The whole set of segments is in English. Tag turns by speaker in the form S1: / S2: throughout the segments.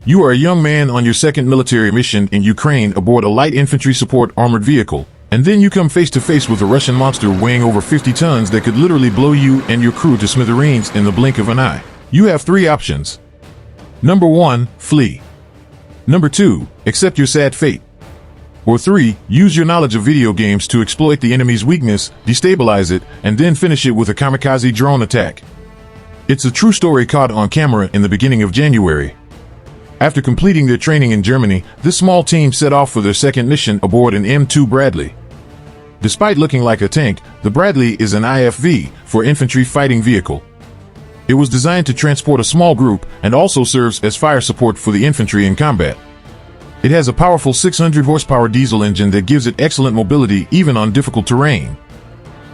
S1: You are a young man on your second military mission in Ukraine aboard a light infantry support armored vehicle, and then you come face to face with a Russian monster weighing over 50 tons that could literally blow you and your crew to smithereens in the blink of an eye. You have three options. Number 1, flee. Number 2, accept your sad fate. Or 3, use your knowledge of video games to exploit the enemy's weakness, destabilize it, and then finish it with a kamikaze drone attack. It's a true story caught on camera in the beginning of January. After completing their training in Germany, this small team set off for their second mission aboard an M2 Bradley. Despite looking like a tank, the Bradley is an IFV, for infantry fighting vehicle. It was designed to transport a small group and also serves as fire support for the infantry in combat. It has a powerful 600 horsepower diesel engine that gives it excellent mobility even on difficult terrain.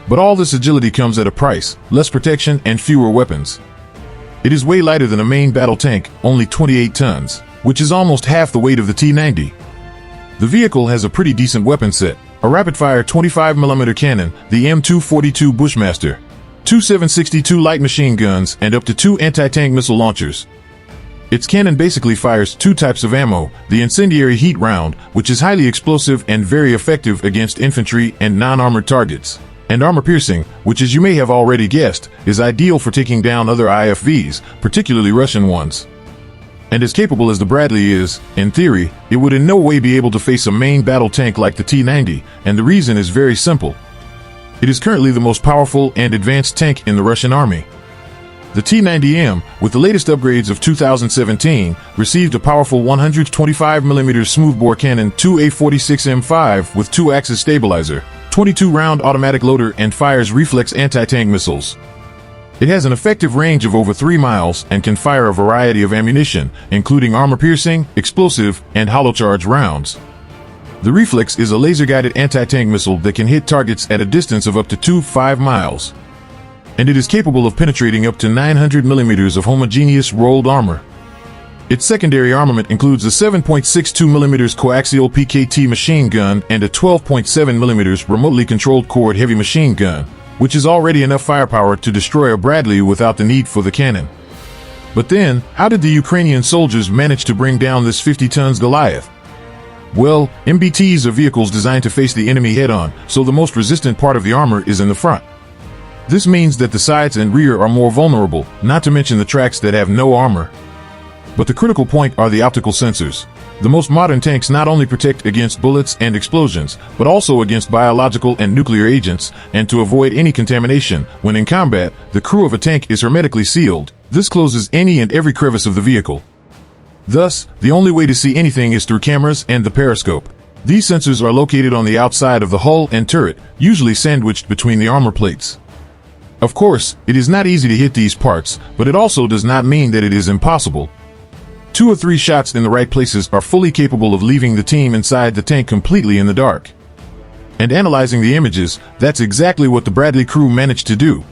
S1: But all this agility comes at a price: less protection and fewer weapons. It is way lighter than a main battle tank, only 28 tons, which is almost half the weight of the T-90. The vehicle has a pretty decent weapon set: a rapid-fire 25mm cannon, the M242 Bushmaster, two 7.62 light machine guns, and up to 2 anti-tank missile launchers. Its cannon basically fires 2 types of ammo: the incendiary heat round, which is highly explosive and very effective against infantry and non-armored targets, and armor-piercing, which, as you may have already guessed, is ideal for taking down other IFVs, particularly Russian ones. And as capable as the Bradley is, in theory, it would in no way be able to face a main battle tank like the T-90, and the reason is very simple. It is currently the most powerful and advanced tank in the Russian army. The T-90M, with the latest upgrades of 2017, received a powerful 125mm smoothbore cannon, 2A46M5 with 2-axis stabilizer, 22-round automatic loader, and fires reflex anti-tank missiles. It has an effective range of over 3 miles and can fire a variety of ammunition, including armor-piercing, explosive, and hollow-charge rounds. The Reflex is a laser-guided anti-tank missile that can hit targets at a distance of up to 5 miles. And it is capable of penetrating up to 900mm of homogeneous rolled armor. Its secondary armament includes a 7.62mm coaxial PKT machine gun and a 12.7mm remotely controlled cord heavy machine gun, which is already enough firepower to destroy a Bradley without the need for the cannon. But then, how did the Ukrainian soldiers manage to bring down this 50 tons Goliath? Well, MBTs are vehicles designed to face the enemy head-on, so the most resistant part of the armor is in the front. This means that the sides and rear are more vulnerable, not to mention the tracks that have no armor. But the critical point are the optical sensors. The most modern tanks not only protect against bullets and explosions, but also against biological and nuclear agents, and to avoid any contamination, when in combat, the crew of a tank is hermetically sealed. This closes any and every crevice of the vehicle. Thus, the only way to see anything is through cameras and the periscope. These sensors are located on the outside of the hull and turret, usually sandwiched between the armor plates. Of course, it is not easy to hit these parts, but it also does not mean that it is impossible. 2 or 3 shots in the right places are fully capable of leaving the team inside the tank completely in the dark. And analyzing the images, that's exactly what the Bradley crew managed to do.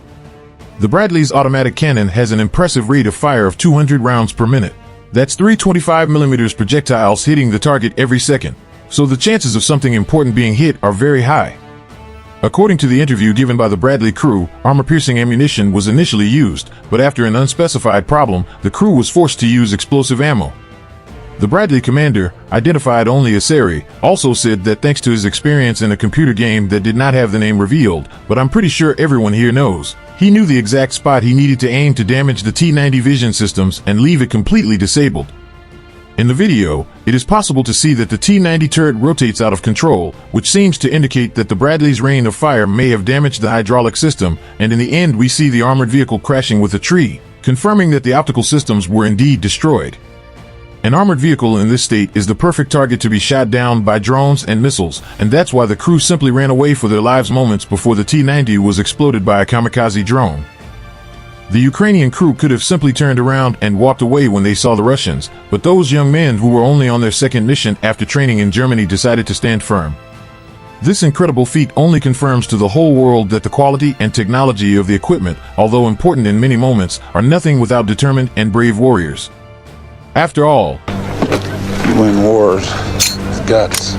S1: The Bradley's automatic cannon has an impressive rate of fire of 200 rounds per minute. That's 3 25mm projectiles hitting the target every second. So the chances of something important being hit are very high. According to the interview given by the Bradley crew, armor-piercing ammunition was initially used, but after an unspecified problem, the crew was forced to use explosive ammo. The Bradley commander, identified only as Sari, also said that thanks to his experience in a computer game that did not have the name revealed, but I'm pretty sure everyone here knows, he knew the exact spot he needed to aim to damage the T-90 vision systems and leave it completely disabled. In the video, it is possible to see that the T-90 turret rotates out of control, which seems to indicate that the Bradley's rain of fire may have damaged the hydraulic system, and in the end we see the armored vehicle crashing with a tree, confirming that the optical systems were indeed destroyed. An armored vehicle in this state is the perfect target to be shot down by drones and missiles, and that's why the crew simply ran away for their lives moments before the T-90 was exploded by a kamikaze drone. The Ukrainian crew could have simply turned around and walked away when they saw the Russians, but those young men who were only on their second mission after training in Germany decided to stand firm. This incredible feat only confirms to the whole world that the quality and technology of the equipment, although important in many moments, are nothing without determined and brave warriors. After all,
S2: you win wars with guts.